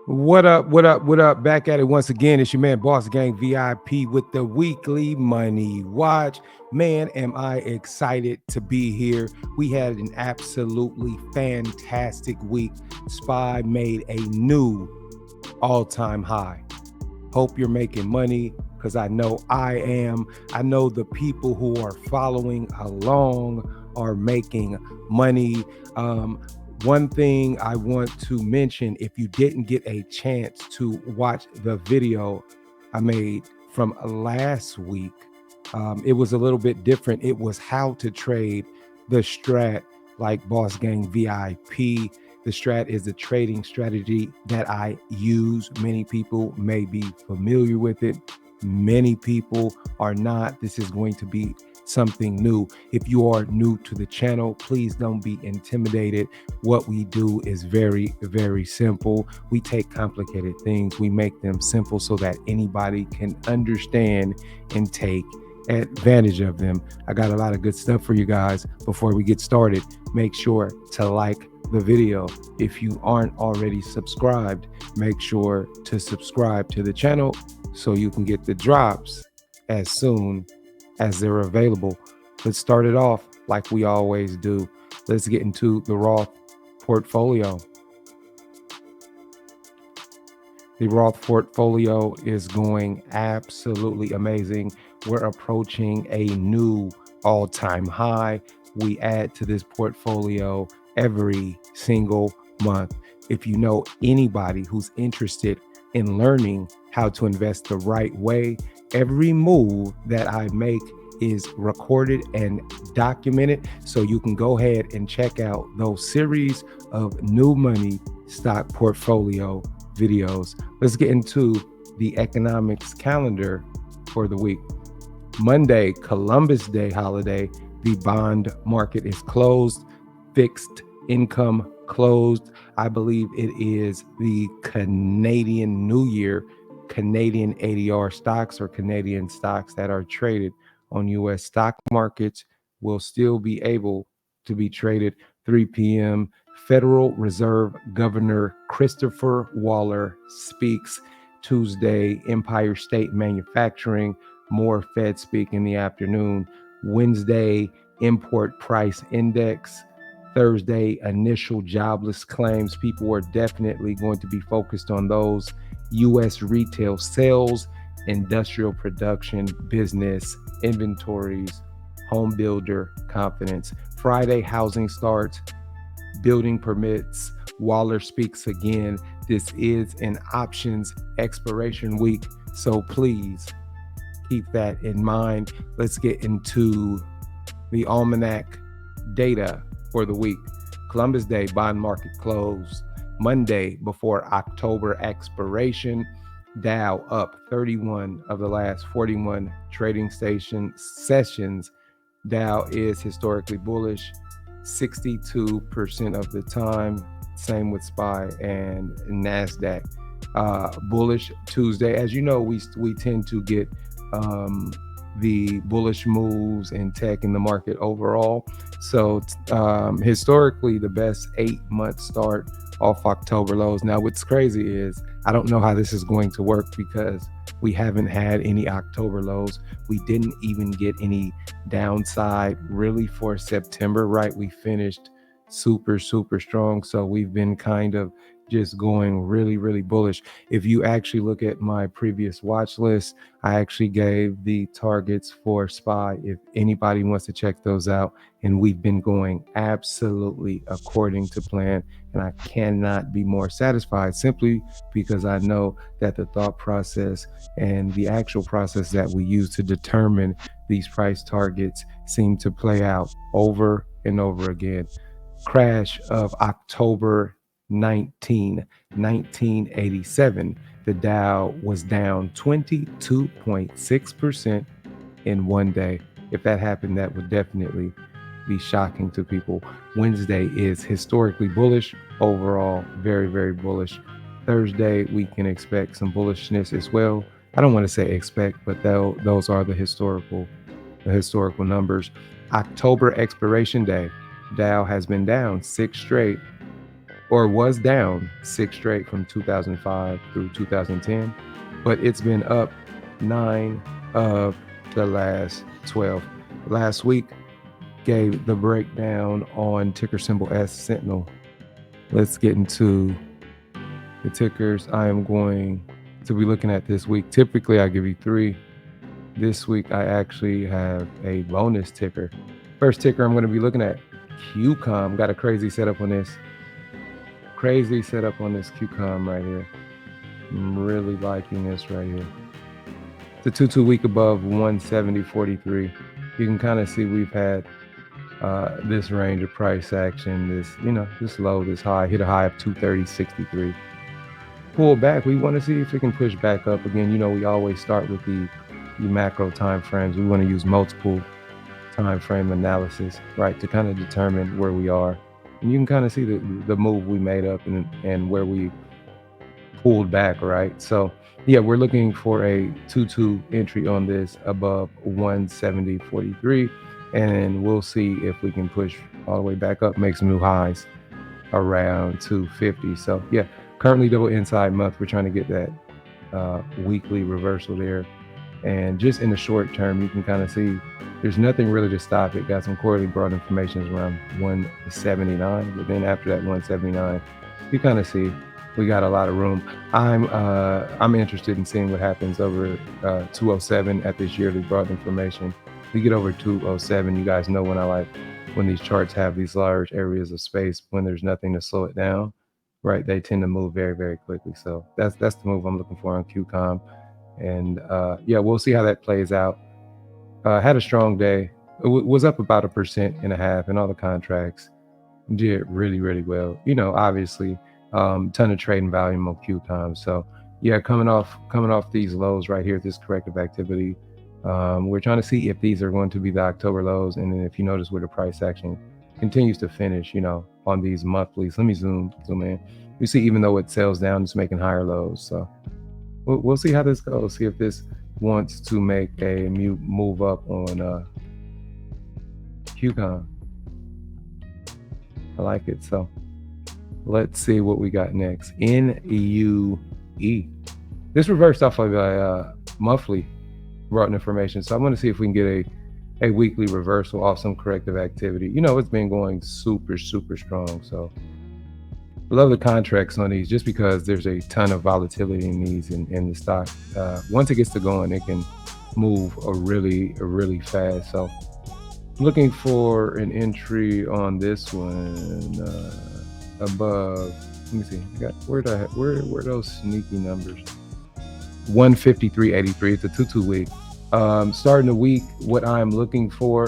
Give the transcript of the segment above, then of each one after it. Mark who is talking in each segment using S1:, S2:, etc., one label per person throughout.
S1: What up? What up? What up? Back at it once again. It's your man, Boss Gang VIP, with the weekly money watch. Man, am I excited to be here. We had an absolutely fantastic week. SPY made a new all-time high. Hope you're making money, because I know I am. I know the people who are following along are making money. One thing I want to mention, if you didn't get a chance to watch the video I made from last week, it was a little bit different. It was how to trade the strat like Boss Gang VIP. The strat is a trading strategy that I use. Many people may be familiar with it. Many people are not. This is going to be something new. If you are new to the channel, please don't be intimidated. What we do is very, very simple. We take complicated things, we make them simple so that anybody can understand and take advantage of them. I got a lot of good stuff for you guys. Before we get started, make sure to like the video. If you aren't already subscribed, make sure to subscribe to the channel so you can get the drops as soon as they're available. Let's start it off like we always do. Let's get into the Roth portfolio. The Roth portfolio is going absolutely amazing. We're approaching a new all-time high. We add to this portfolio every single month. If you know anybody who's interested in learning how to invest the right way, every move that I make is recorded and documented, so you can go ahead and check out those series of new money stock portfolio videos. Let's get into the economics calendar for the week. Monday, Columbus Day holiday, the bond market is closed. Fixed income closed. I believe it is the Canadian New Year. Canadian ADR stocks, or Canadian stocks that are traded on U.S. stock markets, will still be able to be traded 3 p.m. Federal Reserve Governor Christopher Waller speaks Tuesday. Empire State Manufacturing, more Fed speak in the afternoon. Wednesday, import price index. Thursday, initial jobless claims. People are definitely going to be focused on those. U.S. retail sales, industrial production, business, inventories, home builder confidence. Friday, housing starts, building permits. Waller speaks again. This is an options expiration week, so please keep that in mind. Let's get into the almanac data for the week. Columbus Day, bond market closed Monday before October expiration. Dow up 31 of the last 41 trading sessions. Dow is historically bullish 62% of the time. Same with SPY and NASDAQ. Bullish Tuesday. As you know, we tend to get the bullish moves in tech in the market overall. So historically, the best 8-month start off October lows. Now, what's crazy is I don't know how this is going to work, because we haven't had any October lows. We didn't even get any downside really for September, right? We finished super strong. So we've been kind of just going really bullish. If you actually look at my previous watch list, I actually gave the targets for SPY if anybody wants to check those out. And we've been going absolutely according to plan. And I cannot be more satisfied, simply because I know that the thought process and the actual process that we use to determine these price targets seem to play out over and over again. Crash of October 1987, the Dow was down 22.6% in one day. If that happened, that would definitely be shocking to people. Wednesday is historically bullish overall, very bullish. Thursday, we can expect some bullishness as well. I don't want to say expect, but those are the historical numbers. October expiration day, Dow has been down 6 straight. or was down 6 straight from 2005 through 2010, but it's been up 9 of the last 12. Last week gave the breakdown on ticker symbol S Sentinel. Let's get into the tickers I am going to be looking at this week. Typically, I give you 3. This week, I actually have a bonus ticker. First ticker I'm going to be looking at, QCOM. Got a crazy setup on this. Crazy setup on this QCOM right here. I'm really liking this right here. It's a 2-2 week above 170.43. You can kind of see we've had this range of price action, this low, this high, hit a high of 230.63. Pull back. We want to see if it can push back up again. We always start with the macro time frames. We want to use multiple time frame analysis, right, to kind of determine where we are. And you can kind of see the move we made up and where we pulled back, right? So yeah, we're looking for a 2-2 entry on this above 170.43, and we'll see if we can push all the way back up, make some new highs around 250. So yeah, currently double inside month. We're trying to get that weekly reversal there. And just in the short term, you can kind of see there's nothing really to stop it. Got some quarterly broad information around 179, but then after that 179, you kind of see we got a lot of room. I'm interested in seeing what happens over 207 at this yearly broad information. We get over 207. You guys know when these charts have these large areas of space, when there's nothing to slow it down, right? They tend to move very, very quickly. So that's the move I'm looking for on QCOM. And yeah, we'll see how that plays out. Had a strong day. It was up about 1.5% in all the contracts. Did really, really well. Obviously, ton of trading volume on QCOM. So yeah, coming off these lows right here, this corrective activity. We're trying to see if these are going to be the October lows, and then if you notice where the price action continues to finish, on these monthlies. Let me zoom in. You see, even though it sells down, it's making higher lows. So we'll see how this goes. See if this wants to make a move up on QCOM. I like it. So let's see what we got next. NUE. This reversed off of a monthly broad information. So I'm going to see if we can get a weekly reversal off some corrective activity. It's been going super, super strong. So I love the contracts on these just because there's a ton of volatility in these in the stock. Once it gets to going, it can move really fast. So looking for an entry on this one above. Let me see. Where are those sneaky numbers? 153.83. It's a 2-2 week. Starting the week, what I'm looking for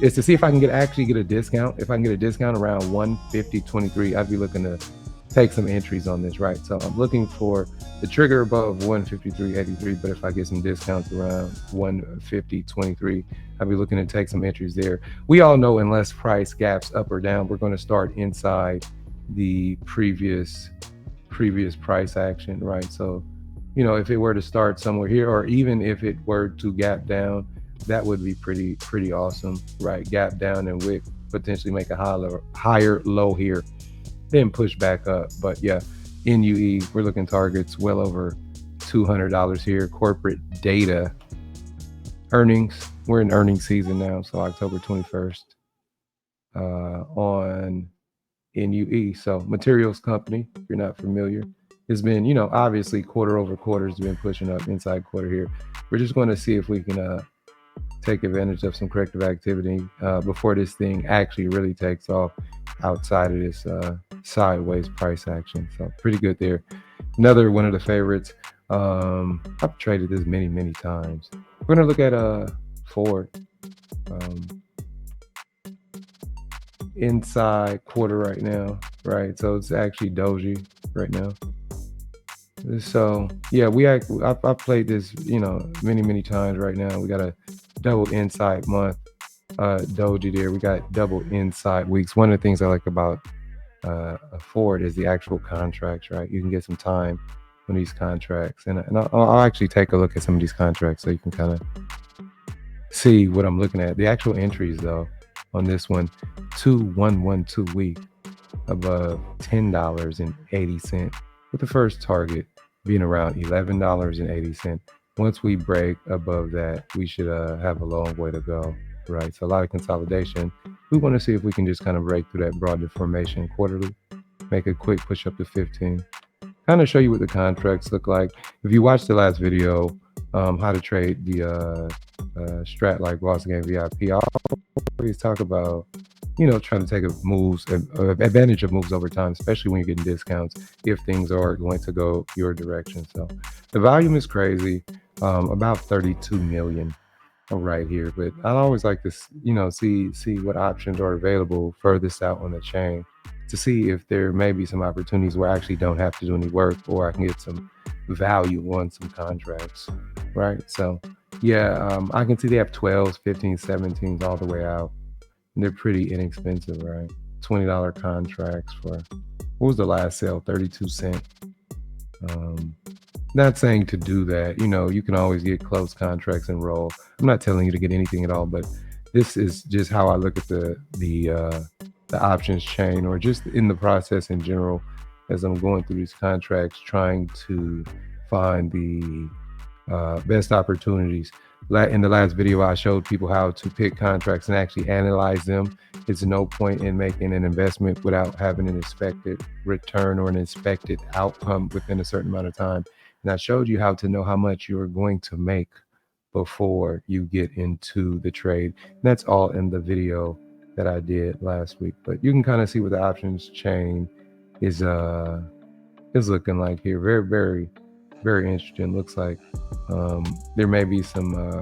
S1: is to see if I can actually get a discount. If I can get a discount around 150.23, I'd be looking to take some entries on this, right? So I'm looking for the trigger above 153.83, but if I get some discounts around 150.23, I'd be looking to take some entries there. We all know unless price gaps up or down, we're going to start inside the previous price action, right? So if it were to start somewhere here, or even if it were to gap down, that would be pretty awesome, right? Gap down and wick, potentially make a higher low here, then push back up. But yeah, NUE, we're looking targets well over $200 here. Corporate data, earnings. We're in earnings season now, so October 21st on NUE. So materials company, if you're not familiar, has been, obviously quarter over quarter has been pushing up inside quarter here. We're just going to see if we can take advantage of some corrective activity before this thing actually really takes off outside of this sideways price action. So pretty good there. Another one of the favorites. I've traded this many times. We're going to look at Ford. Inside quarter right now, right? So it's actually doji right now. So yeah, I've played this, many times right now. We got a double inside month doji there. We got double inside weeks. One of the things I like about Ford is the actual contracts, right? You can get some time on these contracts, and I'll actually take a look at some of these contracts so you can kind of see what I'm looking at. The actual entries though on this one, 2112 week. above $10.80, with the first target being around $11.80. Once we break above that, we should have a long way to go, right? So a lot of consolidation. We want to see if we can just kind of break through that broad deformation quarterly, make a quick push up to 15, kind of show you what the contracts look like. If you watched the last video, how to trade the strat like Boss Game VIP, I always talk about, trying to take advantage of moves over time, especially when you're getting discounts if things are going to go your direction. So the volume is crazy, about 32 million right here. But I always like to, see what options are available furthest out on the chain to see if there may be some opportunities where I actually don't have to do any work, or I can get some value on some contracts, right? So yeah, I can see they have 12s, 15s, 17s all the way out. And they're pretty inexpensive, right? $20 contracts for, what was the last sale? 32 cent. Um, Not saying to do that. You can always get close contracts and roll. I'm not telling you to get anything at all, but this is just how I look at the options chain, or just in the process in general, as I'm going through these contracts, trying to find the best opportunities. In the last video, I showed people how to pick contracts and actually analyze them. It's no point in making an investment without having an expected return or an expected outcome within a certain amount of time. And I showed you how to know how much you're going to make before you get into the trade. And that's all in the video that I did last week. But you can kind of see what the options chain is looking like here. Very, very, very interesting. Looks like there may be some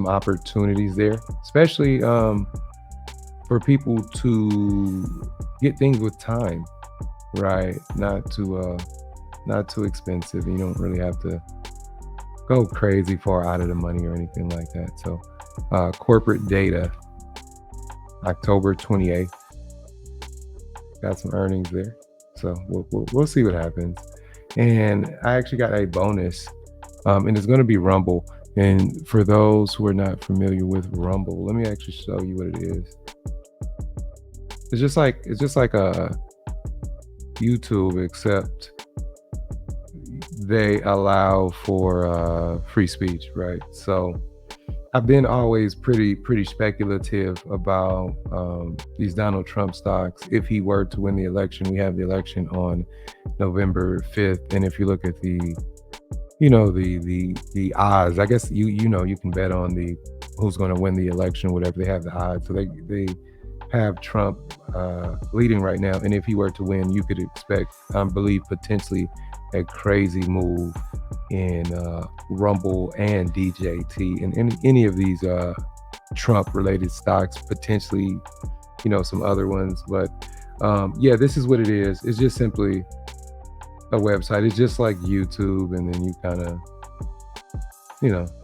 S1: opportunities there, especially for people to get things with time, right? Not too expensive. You don't really have to go crazy far out of the money or anything like that. So corporate data, October 28th, got some earnings there. So we'll see what happens. And I actually got a bonus, and it's going to be Rumble. And for those who are not familiar with Rumble, let me actually show you what it is. It's just like a YouTube, except they allow for free speech, right? So I've been always pretty speculative about these Donald Trump stocks. If he were to win the election, we have the election on November 5th, and if you look at the odds, I guess you can bet on the who's going to win the election, whatever. They have the odds, so they have Trump leading right now, and if he were to win, you could expect, I believe, potentially a crazy move in Rumble and DJT and any of these Trump related stocks, potentially some other ones. But yeah, this is what it is. It's just simply a website. It's just like YouTube, and then you kind of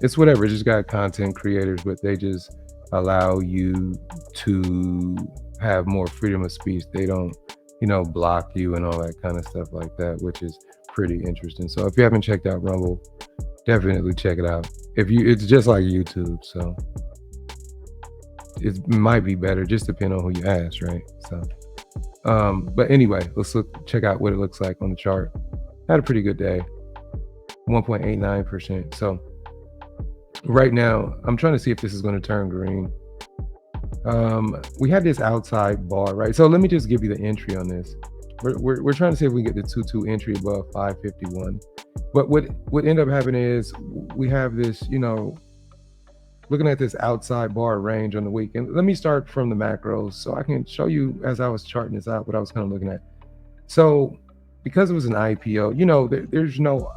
S1: it's whatever. It's just got content creators, but they just allow you to have more freedom of speech. They don't block you and all that kind of stuff like that, which is pretty interesting. So if you haven't checked out Rumble, definitely check it out. It's just like YouTube, so it might be better, just depending on who you ask, right? So but anyway, let's check out what it looks like on the chart. Had a pretty good day, 1.89%. So right now I'm trying to see if this is going to turn green. We had this outside bar, right? So let me just give you the entry on this. We're trying to see if we can get the 2-2 entry above 551. But what ended up happening is we have this, looking at this outside bar range on the week. And let me start from the macros so I can show you, as I was charting this out, what I was kind of looking at. So because it was an IPO, there's no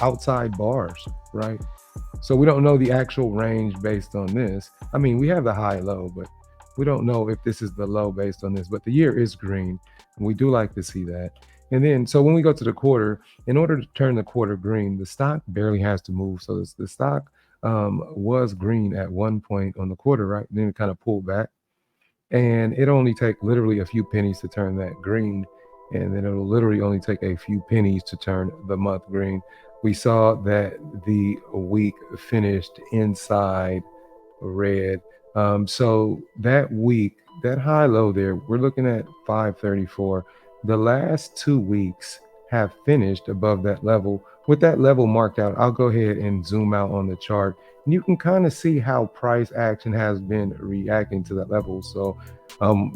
S1: outside bars, right? So we don't know the actual range based on this. I mean, we have the high low, but we don't know if this is the low based on this. But the year is green, and we do like to see that. And then, so when we go to the quarter, in order to turn the quarter green, the stock barely has to move. So the stock was green at one point on the quarter, right? And then it kind of pulled back, and it only take literally a few pennies to turn that green. And then it'll literally only take a few pennies to turn the month green. We saw that the week finished inside red So that week, that high low there, we're looking at 534. The last 2 weeks have finished above that level. With that level marked out, I'll go ahead and zoom out on the chart. And you can kind of see how price action has been reacting to that level. So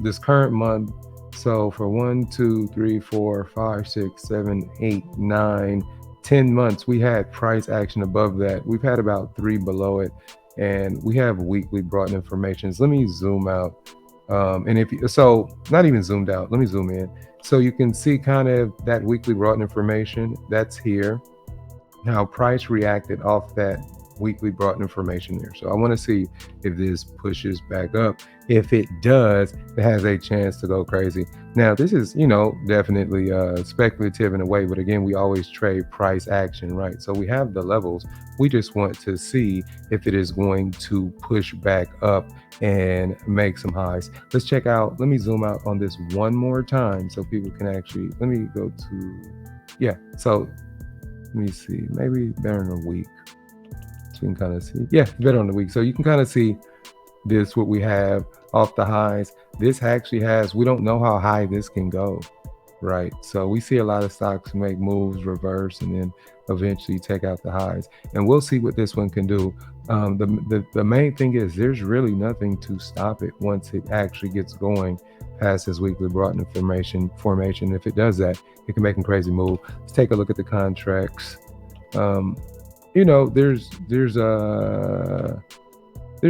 S1: this current month, so for 1, 2, 3, 4, 5, 6, 7, 8, 9, 10 months, we had price action above that. We've had about 3 below it, and we have weekly brought information. So let me zoom out. And if you, so not even zoomed out, let me zoom in. So you can see kind of that weekly brought information that's here. Now price reacted off that weekly brought information there. So I want to see if this pushes back up. If it does, it has a chance to go crazy. Now this is, definitely speculative in a way, but again, we always trade price action, right? So we have the levels. We just want to see if it is going to push back up and make some highs. Let's check out. Let me zoom out on this one more time so people can actually, let me go to, yeah. So let me see, maybe better in a week. So you can kind of see, yeah, better on the week. So you can kind of see this, what we have off the highs. This actually has, we don't know how high this can go, right? So we see a lot of stocks make moves, reverse, and then eventually take out the highs. And we'll see what this one can do. The main thing is there's really nothing to stop it once it actually gets going past this weekly brought information formation. If it does that, it can make a crazy move. Let's take a look at the contracts. There's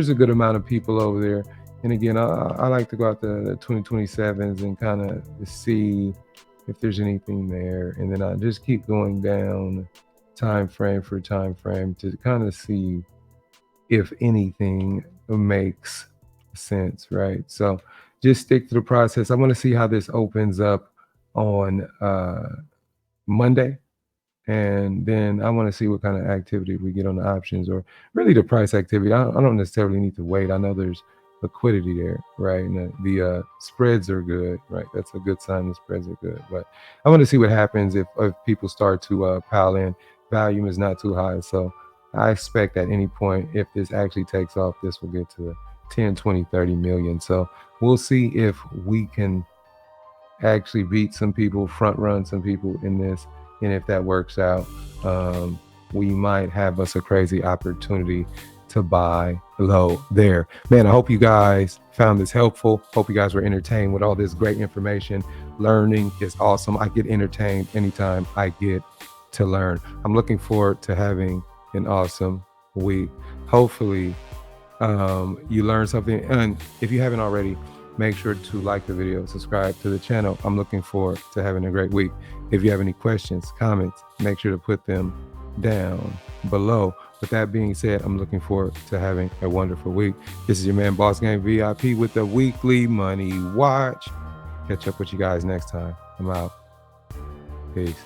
S1: a good amount of people over there. And again, I like to go out the 2027s and kind of see if there's anything there. And then I just keep going down time frame for time frame to kind of see if anything makes sense, right? So just stick to the process. I want to see how this opens up on Monday. And then I want to see what kind of activity we get on the options, or really the price activity. I don't necessarily need to wait. I know there's liquidity there, right? And the spreads are good, right? That's a good sign. The spreads are good. But I want to see what happens if people start to pile in. Volume is not too high. So I expect at any point, if this actually takes off, this will get to 10, 20, 30 million. So we'll see if we can actually beat some people, front run some people in this. And if that works out, we might have us a crazy opportunity to buy low there. Man, I hope you guys found this helpful. Hope you guys were entertained with all this great information. Learning is awesome. I get entertained anytime I get to learn. I'm looking forward to having an awesome week. Hopefully, you learned something. And if you haven't already, make sure to like the video, subscribe to the channel. I'm looking forward to having a great week. If you have any questions, comments, make sure to put them down below. With that being said, I'm looking forward to having a wonderful week. This is your man, Boss Game VIP, with the Weekly Money Watch. Catch up with you guys next time. I'm out. Peace.